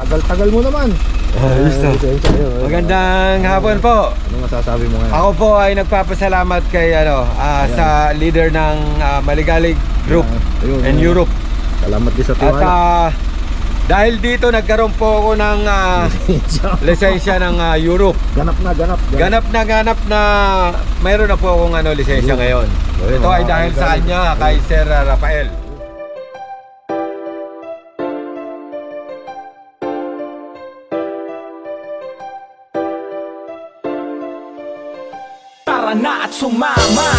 Tagal-tagal mo naman. Magandang hapon po. Ano masasabi mo ngayon? Ako po ay nagpapasalamat kay sa leader ng Maligalig Group in Europe. Salamat din sa tiwala. At dahil dito nagkaroon po ako ng lisensya ng Europe. Ganap na mayroon na po akong lisensya ngayon. Ito ay dahil sa kanya, kay Sir Rafael. Tara na at sumama,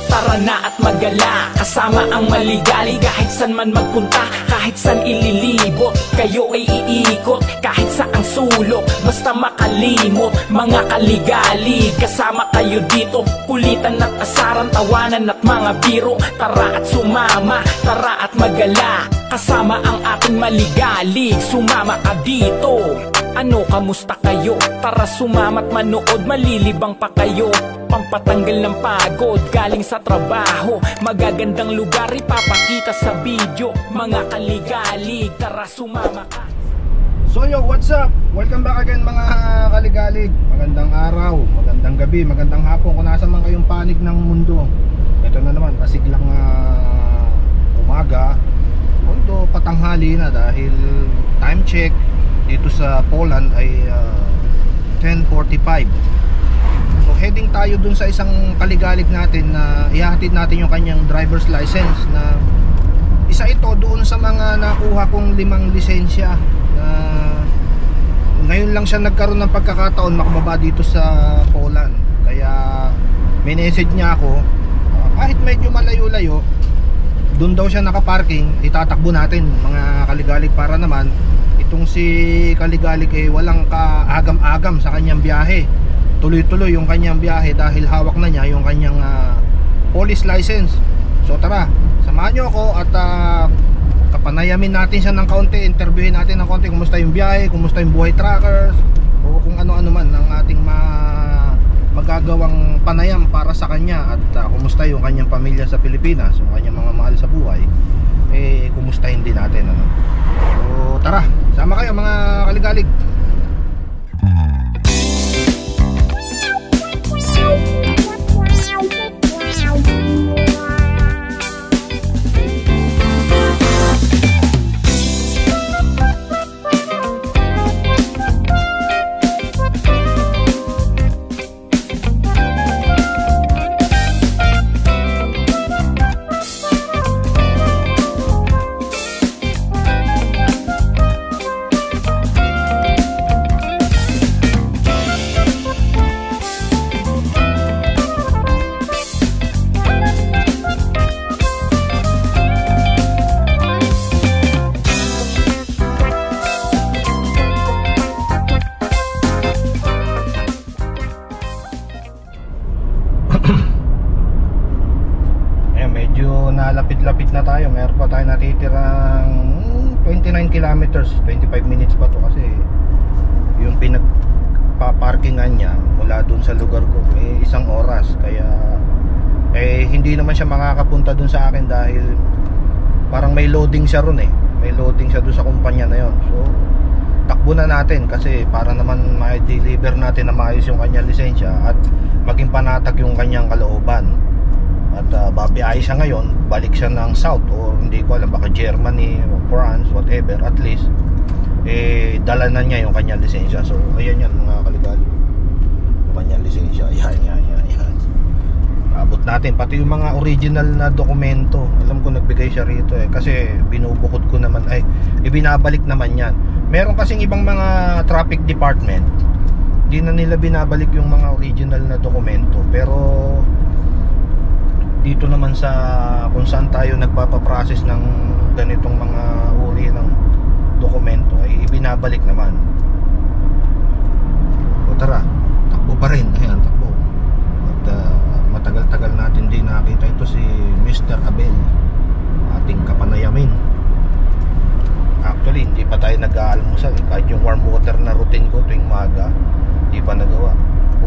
tara na at magala, kasama ang maligali. Kahit san man magpunta, kahit san ililibot, kayo ay iikot kahit saang sulok, basta makalimot. Mga kaligali, kasama kayo dito, kulitan at asaran, tawanan at mga biro. Tara at sumama, tara at magala, kasama ang ating maligali. Sumama ka dito. Ano, kamusta kayo? Tara sumama't manood, malilibang pa kayo. Pampatanggal ng pagod, galing sa trabaho. Magagandang lugar ipapakita sa video. Mga kaligalig, tara sumama ka. So yo, what's up? Welcome back again mga kaligalig. Magandang araw, magandang gabi, magandang hapon kung nasa man kayong panig ng mundo. Ito na naman, masiglang umaga. Although patanghali na dahil time check dito sa Poland ay 10:45. So heading tayo dun sa isang kaligalig natin na ihahatid natin yung kanyang driver's license, na isa ito doon sa mga nakuha kong 5 lisensya na ngayon lang siya nagkaroon ng pagkakataon makababa dito sa Poland. Kaya minessage niya ako, kahit medyo malayo-layo, doon daw siya nakaparking, itatakbo natin mga kaligalig, para naman itong si kaligalig walang kaagam-agam sa kanyang biyahe. Tuloy-tuloy yung kanyang biyahe dahil hawak na niya yung kanyang police license. So tara, samahan nyo ako at kapanayamin natin siya ng kaunti, interviewin natin ng kaunti kumusta yung biyahe, kumusta yung buhay trackers, o kung ano-ano man ang ating magagawang panayam para sa kanya, at kumusta yung kanyang pamilya sa Pilipinas, yung kanyang mga mahal sa buhay, kumustahin din natin So tara, sama kayo mga kaligalig. Lapit na tayo, meron pa tayo natitirang 29 kilometers, 25 minutes pa to, kasi yung pinagpaparkingan niya mula dun sa lugar ko may 1 oras. Kaya hindi naman siya makakapunta dun sa akin dahil parang may loading siya ron may loading siya dun sa kumpanya na yon. So takbo na natin kasi para naman ma-deliver natin na maayos yung kanyang lisensya at maging panatag yung kanyang kalooban. At babiyahe siya ngayon, balik siya ng South, o hindi ko alam, baka Germany o France, whatever. At least dala na niya yung kanyang lisensya. So ayan yan mga kaligalig, yung kanyang lisensya. Ayan. Abot natin pati yung mga original na dokumento. Alam ko nagbigay siya rito kasi binubukod ko naman, ibinabalik naman yan. Meron kasing ibang mga traffic department, di na nila binabalik yung mga original na dokumento. Pero dito naman sa kung saan tayo nagpapaprocess ng ganitong mga uri ng dokumento ay ibinabalik naman. O tara, takbo pa rin. Ayan, takbo. At matagal-tagal natin din nakita ito si Mr. Abel, ating kapanayamin. Actually hindi pa tayo nag-aalmusal, kahit yung warm water na routine ko tuwing maga hindi pa nagawa.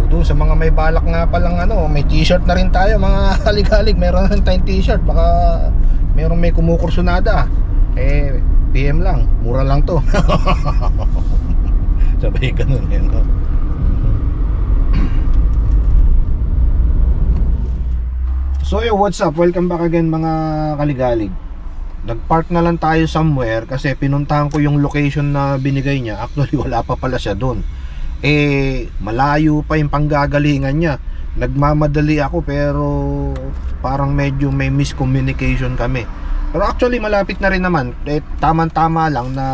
Doon sa mga may balak nga palang may t-shirt na rin tayo mga kaligalig. Meron na rin tayong t-shirt, baka meron may kumukursunada. PM lang, mura lang to. Sabay ganun yan, no? So yo, what's up? Welcome back again mga kaligalig. Nagpark na lang tayo somewhere kasi pinuntahan ko yung location na binigay niya. Actually wala pa pala siya doon. Malayo pa yung panggagalingan niya. Nagmamadali ako pero parang medyo may miscommunication kami. Pero actually malapit na rin naman. Tama-tama lang na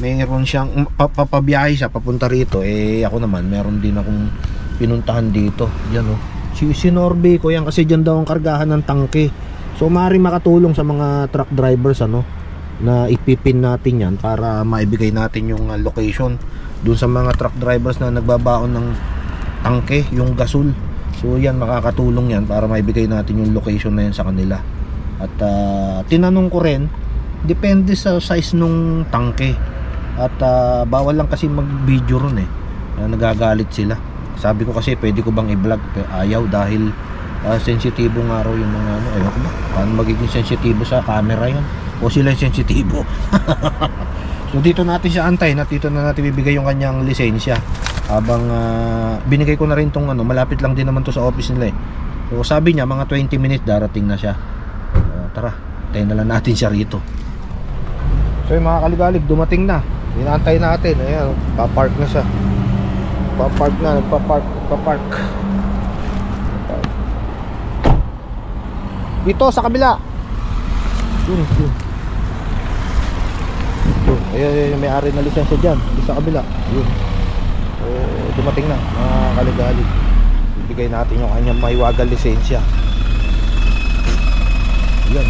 mayroon siyang papabiyahe siya papunta rito. Ako naman meron din akong pinuntahan dito. Yan oh. Si Norby ko yan kasi dyan daw ang kargahan ng tangke. So maaari makatulong sa mga truck drivers na ipipin natin yan para maibigay natin yung location dun sa mga truck drivers na nagbabaon ng tangke, yung gasol. So yan, makakatulong yan para maibigay natin yung location na yan sa kanila. At tinanong ko rin, depende sa size nung tangke. At bawal lang kasi mag video ron nagagalit sila. Sabi ko kasi pwede ko bang i-vlog, ayaw dahil sensitibo nga raw yung mga ayaw ko ba, paano magiging sensitibo sa camera yan o sila yung sensitibo. So dito natin siya antay, dito na natin bibigay yung kanyang lisensya habang binigay ko na rin tong malapit lang din naman to sa office nila So sabi niya mga 20 minutes darating na siya. Tara, tayo na lang natin siya rito. So yung mga kaligalig, dumating na, inaantay natin. Ayan, papark na siya. Nagpa-park. Dito sa kabila. Yun. Ayun, may-ari na lisensya dyan. Dito sa kabila. Yun. So, dumating na mga kaligalig. Ibigay natin yung kanyang mahiwagal lisensya. Yan.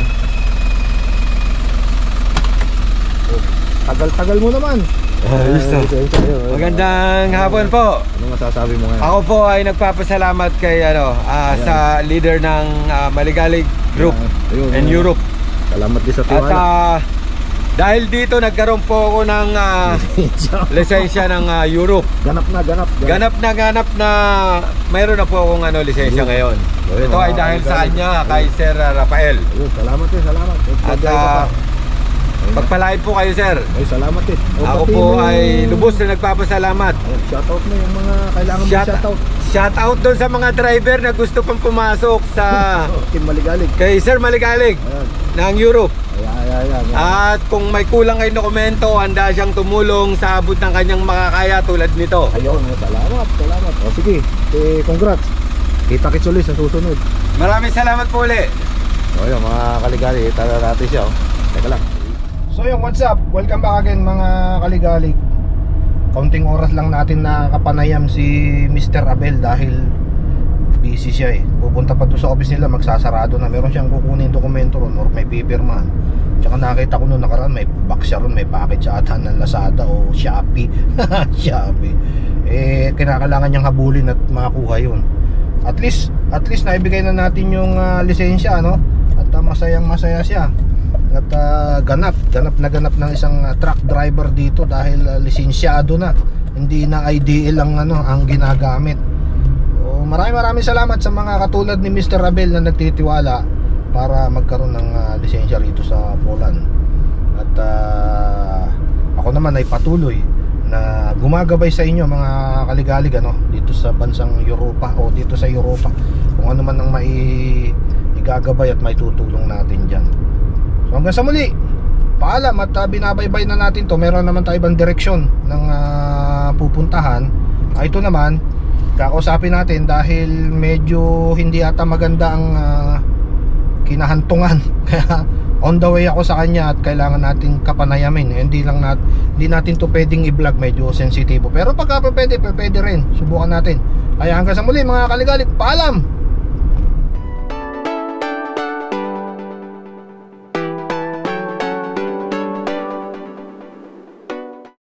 Tagal-tagal mo naman. Magandang hapon po. Ano masasabi mo ngayon? Ako po ay nagpapasalamat kay sa leader ng Maligalig Group in Europe. Salamat din sa tiwala. At dahil dito nagkaroon po ako ng lisensya ng Europe. Ganap na mayroon na po akong lisensya ngayon. Ito ay dahil sa kanya, kay Sir Rafael. Salamat. At pagpalain po kayo, sir. Ay, salamat eh. Ako po ay lubos na nagpapasalamat. Shoutout na yung mga kailangan shoutout. Shoutout doon sa mga driver na gusto pang pumasok sa Team Maligalig. kay Sir Maligalig ng Europe. Ayan. At kung may kulang kayong dokumento, handa siyang tumulong sa abot ng kanyang makakaya tulad nito. Ayun, salamat. O sige, congrats. Kita-kits ulit sa susunod. Maraming salamat po ulit. O yun, mga kaligalig, tala natin siya. Teka lang. So yung what's up? Welcome back again mga kaligalig. Kaunting oras lang natin nakapanayam si Mr. Abel dahil busy siya Pupunta pa doon sa office nila, magsasarado na. Meron siyang kukunin dokumento ron or may pipirmahan. Tsaka nakita ko noon nakaraan may box siya ron, may package ata ng Lazada o Shopee. Shopee. Kinakailangan niyang habulin at makakuha yun. At least naibigay na natin yung lisensya At masayang-masaya siya. At ganap ng isang truck driver dito dahil lisensyado na, hindi na IDL ang ginagamit. So, maraming salamat sa mga katulad ni Mr. Abel na nagtitiwala para magkaroon ng lisensya rito sa Poland. At ako naman ay patuloy na gumagabay sa inyo mga kaligalig dito sa bansang Europa o dito sa Europa kung ano man ang igagabay at may tutulong natin dyan. So hanggang sa muli, paalam at binabaybay na natin to. Meron naman tayo ibang direksyon ng pupuntahan. Ito naman, kakausapin natin dahil medyo hindi ata maganda ang kinahantungan. Kaya on the way ako sa kanya at kailangan natin kapanayamin. Hindi natin to pwedeng i-vlog, medyo sensitibo. Pero pagka pwede rin, subukan natin. Kaya hanggang sa muli mga kaligalig, paalam!